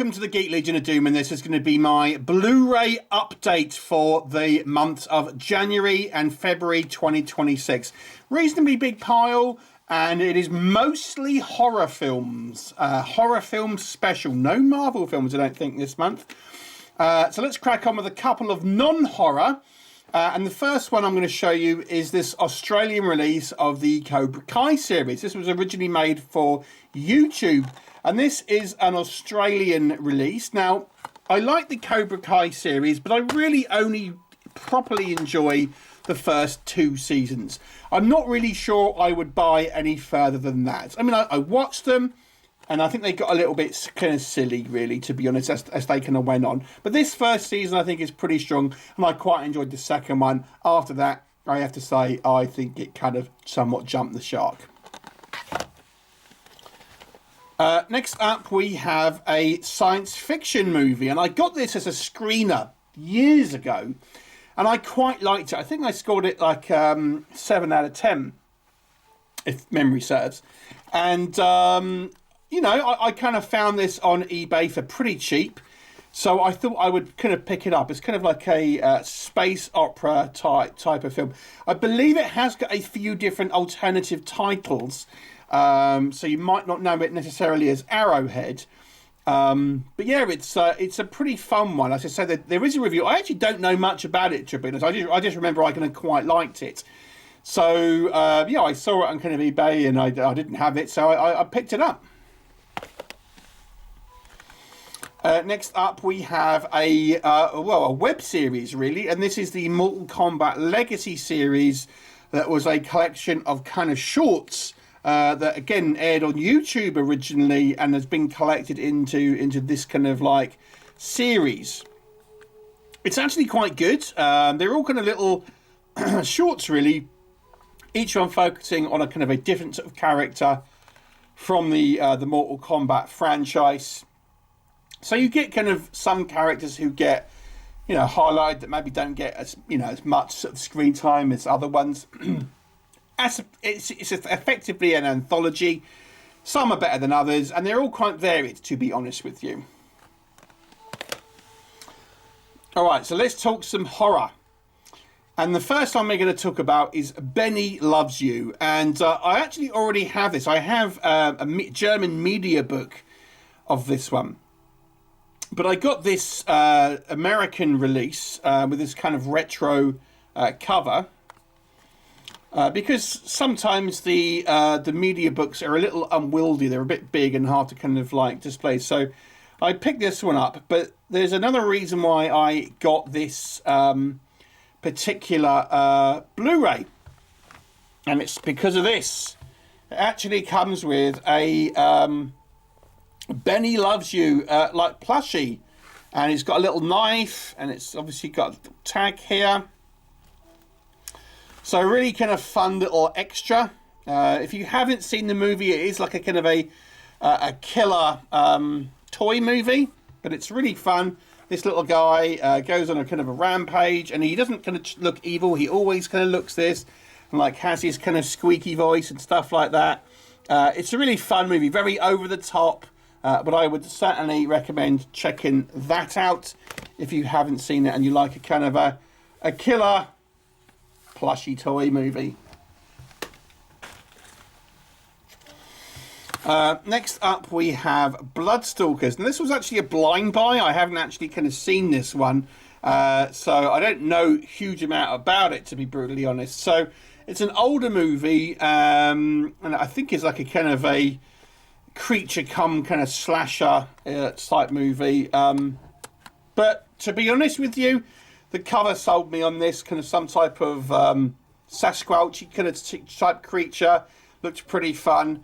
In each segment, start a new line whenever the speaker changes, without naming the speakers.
welcome to the Geek Legion of Doom, and this is going to be my Blu-ray update for the months of January and February 2026. Reasonably big pile, and it is mostly horror films. Horror film special. No Marvel films, I don't think, this month. So let's crack on with a couple of non-horror. And the first one I'm going to show you is this Australian release of the Cobra Kai series. This was originally made for YouTube, and this is an Australian release. Now, I like the Cobra Kai series, but I really only properly enjoy the first 2 seasons. I'm not really sure I would buy any further than that. I mean, I watched them, and I think they got a little bit kind of silly, really, to be honest, as they kind of went on. But this first season, I think, is pretty strong, and I quite enjoyed the second one. After that, I have to say, I think it kind of somewhat jumped the shark. Next up, we have a science fiction movie, and I got this as a screener years ago, and I quite liked it. I think I scored it like 7 out of 10, if memory serves. And you know, I kind of found this on eBay for pretty cheap, so I thought I would kind of pick it up. It's kind of like a space opera type of film. I believe it has got a few different alternative titles, so you might not know it necessarily as Arrowhead. But yeah, it's a pretty fun one. As I said, there is a review. I actually don't know much about it, to be honest. I just remember I kind of quite liked it. So yeah, I saw it on kind of eBay, and I didn't have it, so I picked it up. Next up, we have a web series, really, and this is the Mortal Kombat Legacy series. That was a collection of kind of shorts that, again, aired on YouTube originally and has been collected into this kind of like series. It's actually quite good. They're all kind of little shorts, really, each one focusing on a kind of a different sort of character from the Mortal Kombat franchise. So you get kind of some characters who get, you know, highlighted that maybe don't get as much sort of screen time as other ones. It's effectively an anthology. Some are better than others, and they're all quite varied, to be honest with you. All right, so let's talk some horror. And the first one we're going to talk about is Benny Loves You. And I actually already have this. I have a German media book of this one. But I got this American release with this kind of retro cover because sometimes the media books are a little unwieldy. They're a bit big and hard to kind of like display. So I picked this one up. But there's another reason why I got this particular Blu-ray, and it's because of this. It actually comes with a Benny Loves You like plushie, and it's got a little knife, and it's obviously got a tag here, so really kind of fun little extra. If you haven't seen the movie, it is like a kind of a killer toy movie, but it's really fun. This little guy goes on a kind of a rampage, and he doesn't kind of look evil. He always kind of looks this, and like has his kind of squeaky voice and stuff like that. It's a really fun movie, very over the top. But I would certainly recommend checking that out if you haven't seen it and you like a kind of a killer plushy toy movie. Next up, we have Bloodstalkers. And this was actually a blind buy. I haven't actually kind of seen this one. So I don't know a huge amount about it, to be brutally honest. So it's an older movie. And I think it's like a kind of a creature come kind of slasher type movie, but to be honest with you, the cover sold me on this. Kind of some type of Sasquatch kind of type creature. Looked pretty fun,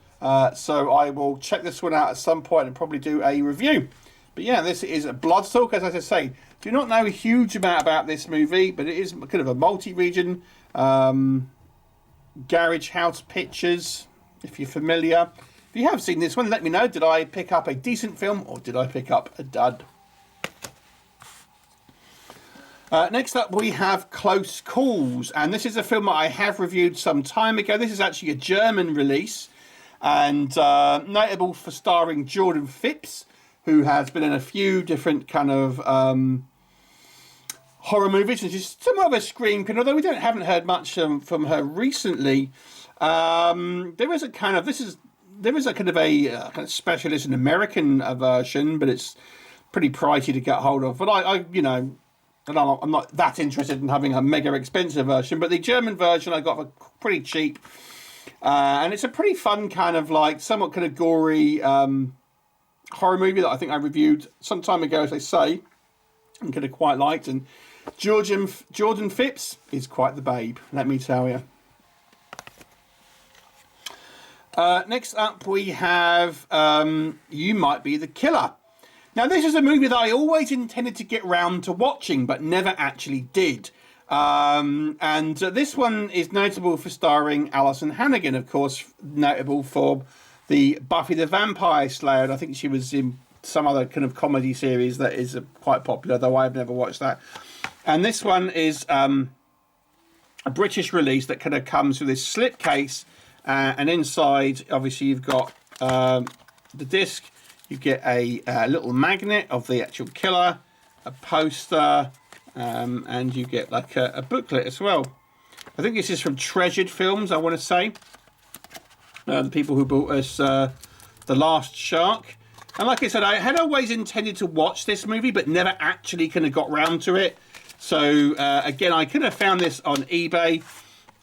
so I will check this one out at some point and probably do a review. But yeah, this is Bloodstalkers. As I say, do not know a huge amount about this movie, but it is kind of a multi-region garage house pictures, if you're familiar. If you have seen this one, let me know. Did I pick up a decent film, or did I pick up a dud? Next up, we have Close Calls, and this is a film that I have reviewed some time ago. This is actually a German release, and notable for starring Jordan Phipps, who has been in a few different kind of horror movies, and she's somewhat of a scream queen, although we haven't heard much from her recently. There is a kind of a specialist, an American version, but it's pretty pricey to get hold of. But I'm not that interested in having a mega expensive version. But the German version I got for pretty cheap, and it's a pretty fun kind of like somewhat kind of gory horror movie that I think I reviewed some time ago, as I say, and kind of quite liked. And Jordan Phipps is quite the babe, let me tell you. Next up we have You Might Be the Killer. Now this is a movie that I always intended to get round to watching but never actually did. And this one is notable for starring Alison Hannigan, of course, notable for the Buffy the Vampire Slayer. And I think she was in some other kind of comedy series that is quite popular, though I've never watched that. And this one is a British release that kind of comes with this slipcase. And inside, obviously, you've got the disc. You get a little magnet of the actual killer, a poster, and you get like a booklet as well. I think this is from Treasured Films, I want to say. The people who bought us The Last Shark. And like I said, I had always intended to watch this movie, but never actually kind of got round to it. So, again, I kind of found this on eBay.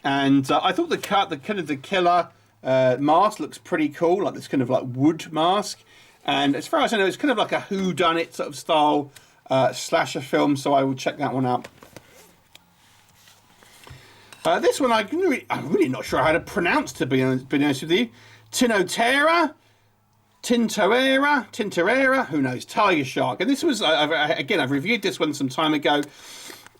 And I thought the killer mask looks pretty cool, like this kind of like wood mask. And as far as I know, it's kind of like a whodunit sort of style slasher film, so I will check that one out. This one I'm really not sure how to pronounce, to be honest with you. Tintoera, who knows? Tiger Shark. And this was I've reviewed this one some time ago.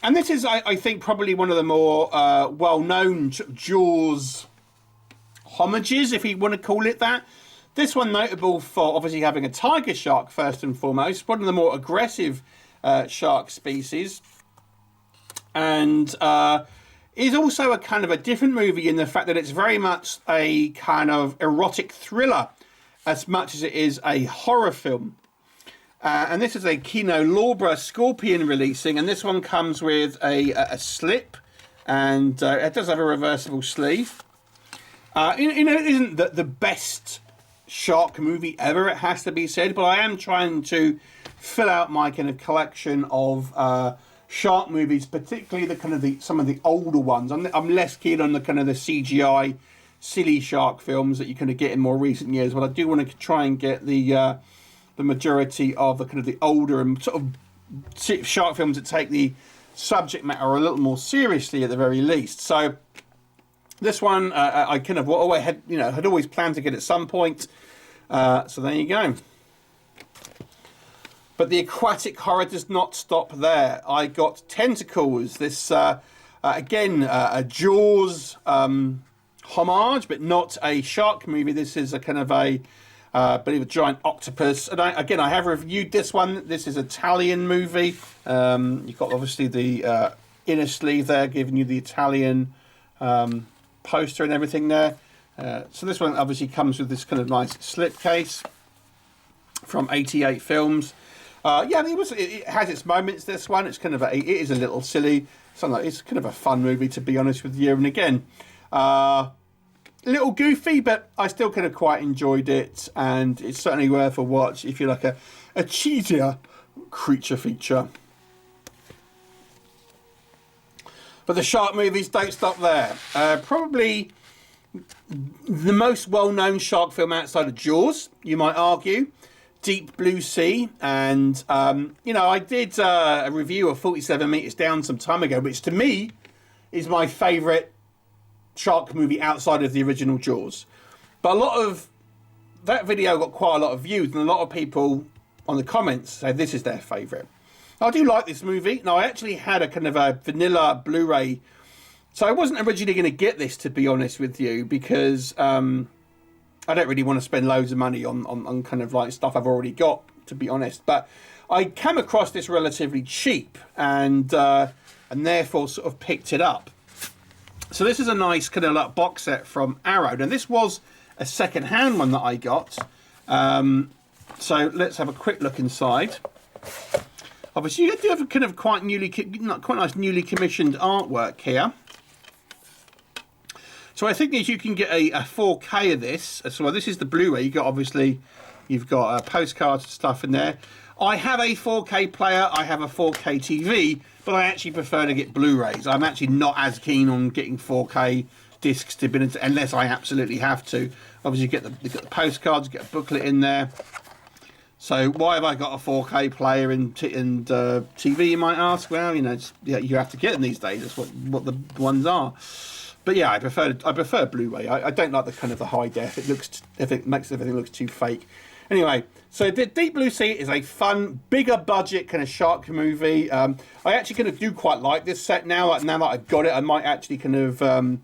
And this is, I think, probably one of the more well-known Jaws homages, if you want to call it that. This one notable for obviously having a tiger shark first and foremost, one of the more aggressive shark species. And is also a kind of a different movie in the fact that it's very much a kind of erotic thriller as much as it is a horror film. And this is a Kino Lorber Scorpion releasing, and this one comes with a slip, and it does have a reversible sleeve. It isn't the best shark movie ever, it has to be said, but I am trying to fill out my kind of collection of shark movies, particularly some of the older ones. I'm less keen on the kind of the CGI silly shark films that you kind of get in more recent years, but I do want to try and get the majority of the kind of the older and sort of shark films that take the subject matter a little more seriously at the very least. So this one I kind of had always planned to get at some point. So there you go. But the aquatic horror does not stop there. I got Tentacles. This again a Jaws homage, but not a shark movie. This is a kind of I believe a giant octopus. And I have reviewed this one. This is an Italian movie. You've got obviously the inner sleeve there, giving you the Italian poster and everything there. So this one obviously comes with this kind of nice slipcase from 88 Films. It has its moments. This one, it is a little silly. It's kind of a fun movie, to be honest with you. And again, a little goofy, but I still kind of quite enjoyed it, and it's certainly worth a watch if you like a cheesier creature feature. But the shark movies don't stop there. Probably the most well-known shark film outside of Jaws, you might argue, Deep Blue Sea. And I did a review of 47 Meters Down some time ago, which to me is my favourite shark movie outside of the original Jaws. But a lot of that video got quite a lot of views, and a lot of people on the comments say this is their favourite. I do like this movie. Now, I actually had a kind of a vanilla Blu-ray, so I wasn't originally going to get this, to be honest with you, because I don't really want to spend loads of money on kind of like stuff I've already got, to be honest. But I came across this relatively cheap, and therefore sort of picked it up. So this is a nice kind of like box set from Aaran, and this was a second-hand one that I got. So let's have a quick look inside. Obviously, you do have a kind of quite nice newly commissioned artwork here. So I think as you can get a 4K of this. So this is the Blu-ray. You've got postcards and stuff in there. I have a 4K player. I have a 4K TV, but I actually prefer to get Blu-rays. I'm actually not as keen on getting 4K discs to be unless I absolutely have to. Obviously, you've got the postcards, get a booklet in there. So why have I got a 4K player and TV? You might ask. Well, you know, you have to get them these days. That's what the ones are. But yeah, I prefer Blu-ray. I don't like the kind of the high def. It makes everything look too fake. Anyway, so the Deep Blue Sea is a fun, bigger budget kind of shark movie. I actually kind of do quite like this set now. Now that I've got it, I might actually kind of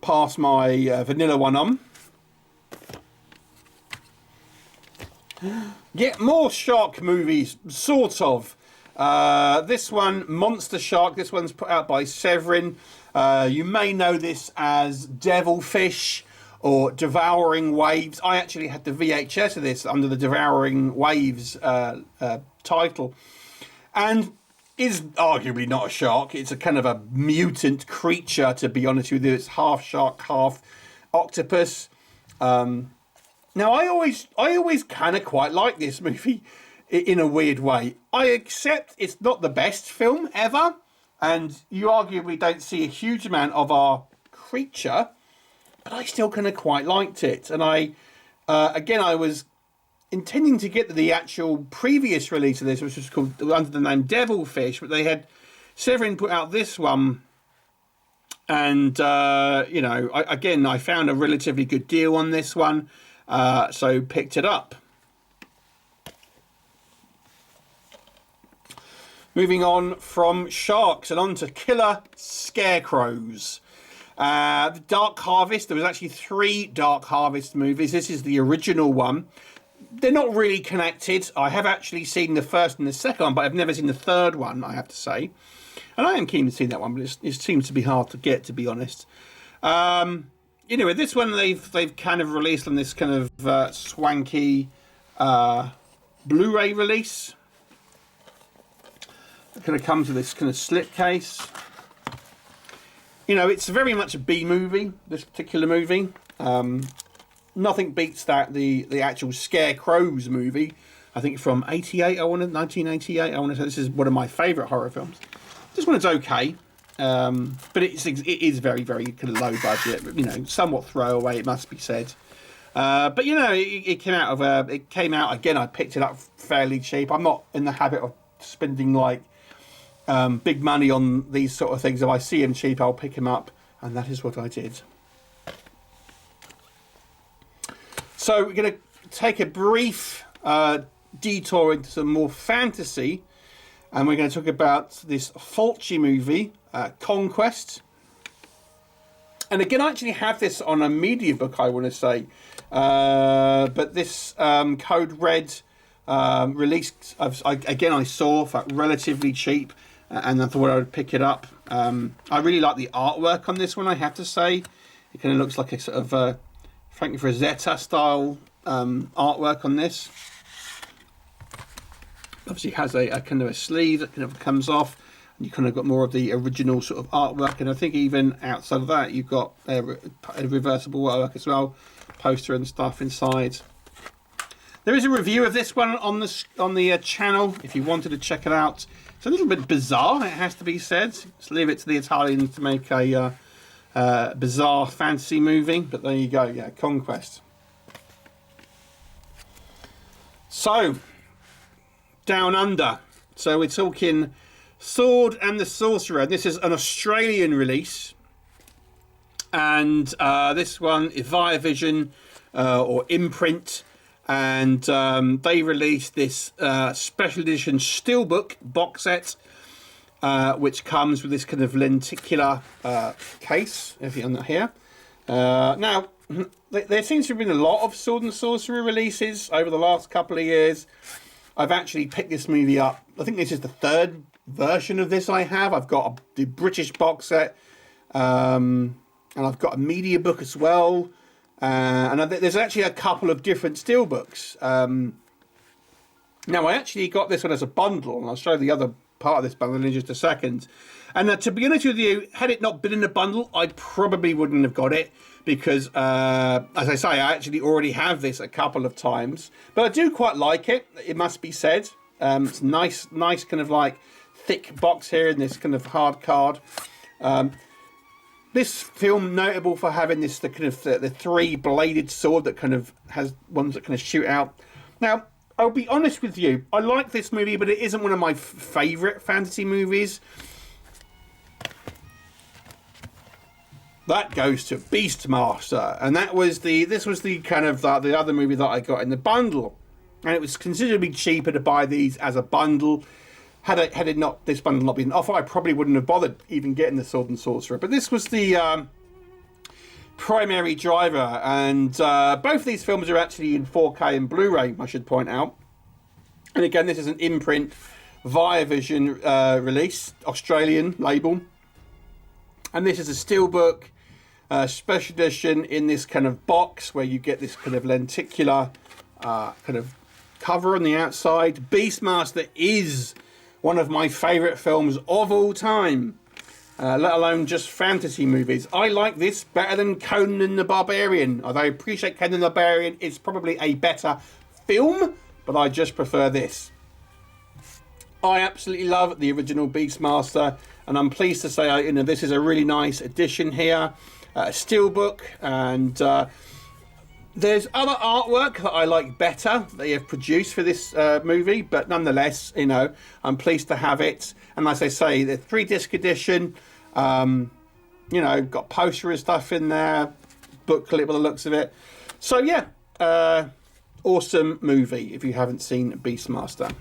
pass my vanilla one on. Get more shark movies, sort of. This one, Monster Shark. This one's put out by Severin. You may know this as Devilfish or Devouring Waves. I actually had the VHS of this under the Devouring Waves title. And is arguably not a shark. It's a kind of a mutant creature, to be honest with you. It's half shark, half octopus. Now, I always kind of quite like this movie in a weird way. I accept it's not the best film ever, and you arguably don't see a huge amount of our creature, but I still kind of quite liked it. And I was intending to get the actual previous release of this, which was called under the name Devilfish, but they had Severin put out this one. And, you know, I found a relatively good deal on this one. So picked it up. Moving on from sharks and on to killer scarecrows. The Dark Harvest. There was actually 3 Dark Harvest movies. This is the original one. They're not really connected. I have actually seen the first and the second one, but I've never seen the third one, I have to say. And I am keen to see that one, but it seems to be hard to get, to be honest. Anyway, this one they've kind of released on this kind of swanky Blu-ray release. It kind of comes with this kind of slipcase. You know, it's very much a B movie, this particular movie. Nothing beats the actual Scarecrows movie. I think from 1988. I want to say this is one of my favourite horror films. This one is okay. But it is very, very kind of low budget, you know, somewhat throwaway, it must be said. But you know, it came out again. I picked it up fairly cheap. I'm not in the habit of spending like big money on these sort of things. If I see them cheap, I'll pick them up, and that is what I did. So we're going to take a brief detour into some more fantasy, and we're going to talk about this Fulci movie, Conquest. And again, I actually have this on a media book, I want to say. But this Code Red released, I saw for relatively cheap, and I thought I would pick it up. I really like the artwork on this one, I have to say. It kind of looks like a sort of Frank Frazetta style artwork on this. Obviously it has a kind of a sleeve that kind of comes off, and you kind of got more of the original sort of artwork, and I think even outside of that you've got a reversible artwork as well, poster and stuff inside. There is a review of this one on the channel if you wanted to check it out. It's a little bit bizarre, it has to be said. Let's leave it to the Italians to make a bizarre fantasy movie, but there you go. Yeah, Conquest. So Down Under. So we're talking Sword and the Sorcerer. This is an Australian release, and this one is via Vision or Imprint, and they released this special edition steelbook box set, which comes with this kind of lenticular case, if you're not here. Now, there seems to have been a lot of Sword and Sorcery releases over the last couple of years. I've actually picked this movie up. I think this is the third version of this I have. I've got the British box set, and I've got a media book as well. And there's actually a couple of different steelbooks. Now, I actually got this one as a bundle, and I'll show the other part of this bundle in just a second. And to be honest with you, had it not been in a bundle, I probably wouldn't have got it, because, as I say, I actually already have this a couple of times. But I do quite like it, it must be said. It's nice kind of like thick box here in this kind of hard card. This film notable for having this the kind of the three-bladed sword that kind of has ones that kind of shoot out. Now, I'll be honest with you, I like this movie, but it isn't one of my favourite fantasy movies. That goes to Beastmaster, and this was the kind of the other movie that I got in the bundle, and it was considerably cheaper to buy these as a bundle. Had this bundle not been offered, I probably wouldn't have bothered even getting the Sword and Sorcerer. But this was the primary driver, and both these films are actually in 4K and Blu-ray, I should point out. And again, this is an imprint via Vision release, Australian label. And this is a steelbook special edition in this kind of box where you get this kind of lenticular kind of cover on the outside. Beastmaster is one of my favourite films of all time, let alone just fantasy movies. I like this better than Conan the Barbarian, although I appreciate Conan the Barbarian is probably a better film, but I just prefer this. I absolutely love the original Beastmaster, and I'm pleased to say this is a really nice addition here. Steelbook, and there's other artwork that I like better that they have produced for this movie, but nonetheless, I'm pleased to have it. And as I say, the 3-disc edition, got poster and stuff in there, booklet by the looks of it. So yeah, awesome movie if you haven't seen Beastmaster.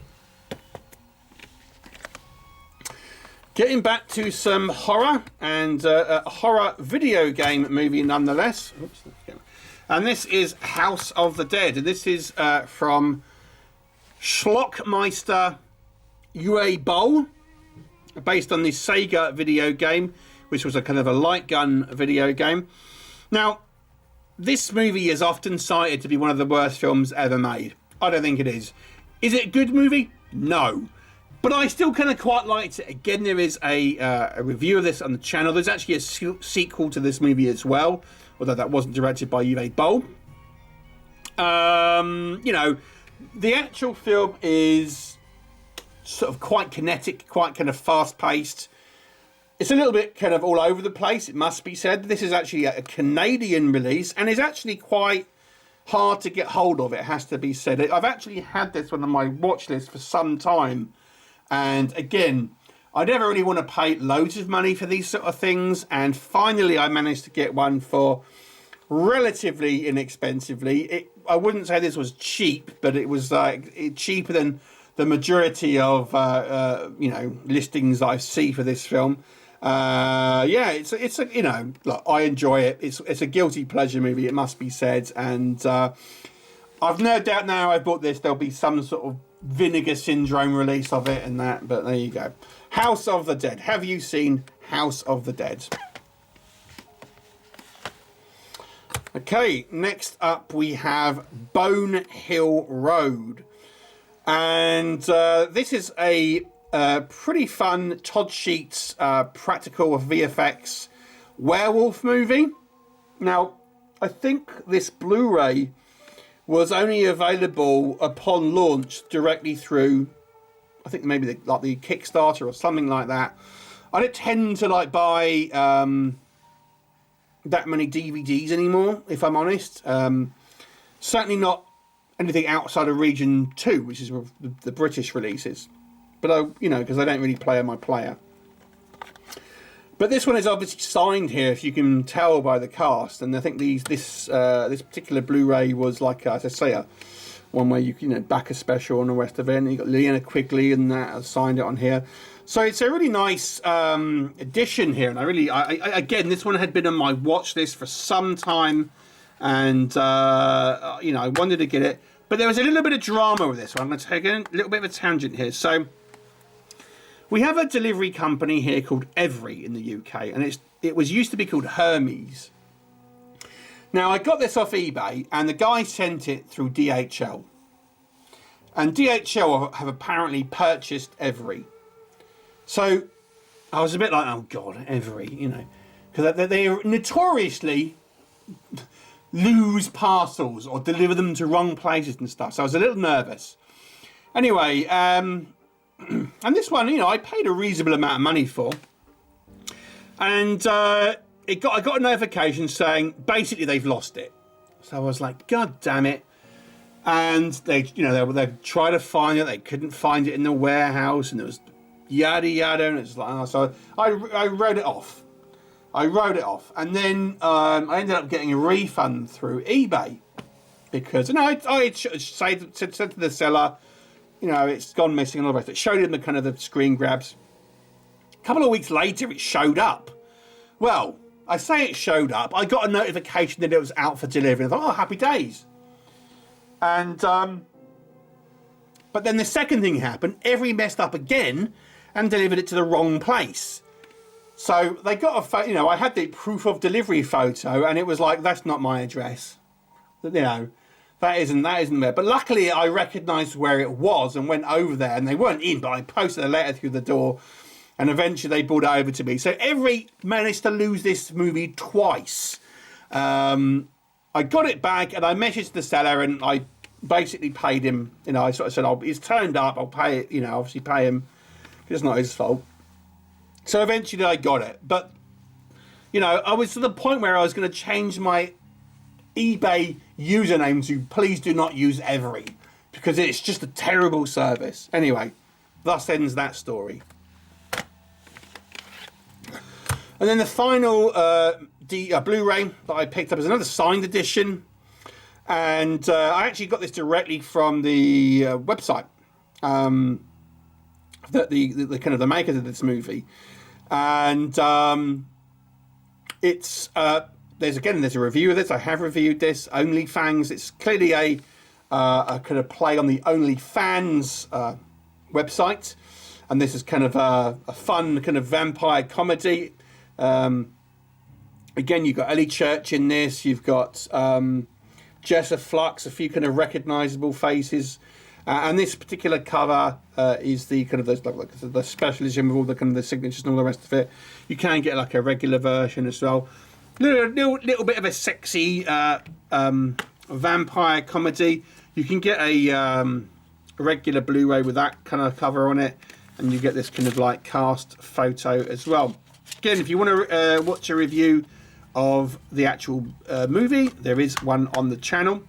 Getting back to some horror, and a horror video game movie nonetheless. Oops, and this is House of the Dead. And this is from Schlockmeister UA Bowl, based on the Sega video game, which was a kind of a light gun video game. Now, this movie is often cited to be one of the worst films ever made. I don't think it is. Is it a good movie? No. But I still kind of quite liked it. Again, there is a review of this on the channel. There's actually a sequel to this movie as well, although that wasn't directed by UA Bowl. The actual film is sort of quite kinetic, quite kind of fast-paced. It's a little bit kind of all over the place, it must be said. This is actually a Canadian release, and is actually quite hard to get hold of, it has to be said. I've actually had this one on my watch list for some time. And again, I never really want to pay loads of money for these sort of things. And finally, I managed to get one for relatively inexpensively. I wouldn't say this was cheap, but it was cheaper than the majority of listings that I see for this film. It's look, I enjoy it. It's a guilty pleasure movie, it must be said. And I've no doubt now I've bought this, there'll be some sort of Vinegar Syndrome release of it and that, but there you go. House of the Dead. Have you seen House of the Dead? Okay, next up we have Bone Hill Road, and this is a pretty fun Todd Sheets practical VFX werewolf movie. Now, I think this Blu-ray was only available upon launch directly through, I think maybe the Kickstarter or something like that. I don't tend to buy that many DVDs anymore, if I'm honest. Certainly not anything outside of Region 2, which is the British releases. But because I don't really play on my player. But this one is obviously signed here, if you can tell by the cast. And I think this particular Blu-ray was as I say, one where you back a special on the rest of it. And you got Leanna Quigley and that signed it on here. So it's a really nice edition here. And I again, this one had been on my watch list for some time, and I wanted to get it. But there was a little bit of drama with this one. I'm going to take a little bit of a tangent here. So we have a delivery company here called Every in the UK, and it was used to be called Hermes. Now, I got this off eBay, and the guy sent it through DHL. And DHL have apparently purchased Every. So I was a bit like, oh God, Every, you know, because they notoriously lose parcels or deliver them to wrong places and stuff. So I was a little nervous. Anyway, and this one, you know, I paid a reasonable amount of money for. And I got a notification saying basically they've lost it. So I was like, God damn it. And they tried to find it. They couldn't find it in the warehouse, and there was yada yada. And it's like, oh, so I wrote it off. And then I ended up getting a refund through eBay because, you know, I had said to the seller, you know, it's gone missing and all the rest. It showed him the kind of the screen grabs. A couple of weeks later, it showed up. Well, I say it showed up. I got a notification that it was out for delivery. I thought, oh, happy days. And but then the second thing happened. Every messed up again and delivered it to the wrong place. So they got a photo. You know, I had the proof of delivery photo, and it was like, that's not my address. You know, that isn't there. But luckily, I recognised where it was and went over there. And they weren't in, but I posted a letter through the door, and eventually they brought it over to me. So Every managed to lose this movie twice. I got it back, and I messaged the seller, and I basically paid him. You know, I sort of said, "Oh, it's turned up. I'll pay it." You know, obviously pay him. It's not his fault. So eventually, I got it. But you know, I was to the point where I was going to change my eBay username to "Please do not use Every," because it's just a terrible service. Anyway, thus ends that story. And then the final Blu-ray that I picked up is another signed edition, and I actually got this directly from the website that the kind of the makers of this movie, and it's there's a review of this. I have reviewed this. OnlyFans. It's clearly a kind of play on the OnlyFans website, and this is kind of a fun kind of vampire comedy. Again, you've got Ellie Church in this. You've got Jessa Flux, a few kind of recognisable faces, and this particular cover is the kind of the special edition with all the kind of the signatures and all the rest of it. You can get like a regular version as well. Little bit of a sexy vampire comedy. You can get a regular Blu-ray with that kind of cover on it, and you get this kind of like cast photo as well. Again, if you want to watch a review of the actual movie, there is one on the channel.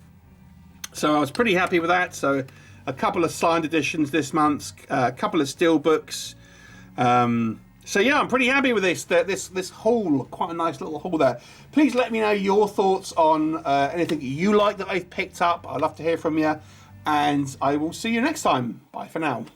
So I was pretty happy with that. So a couple of signed editions this month, a couple of steelbooks. So yeah, I'm pretty happy with this. This haul, quite a nice little haul there. Please let me know your thoughts on anything you like that I've picked up. I'd love to hear from you, and I will see you next time. Bye for now.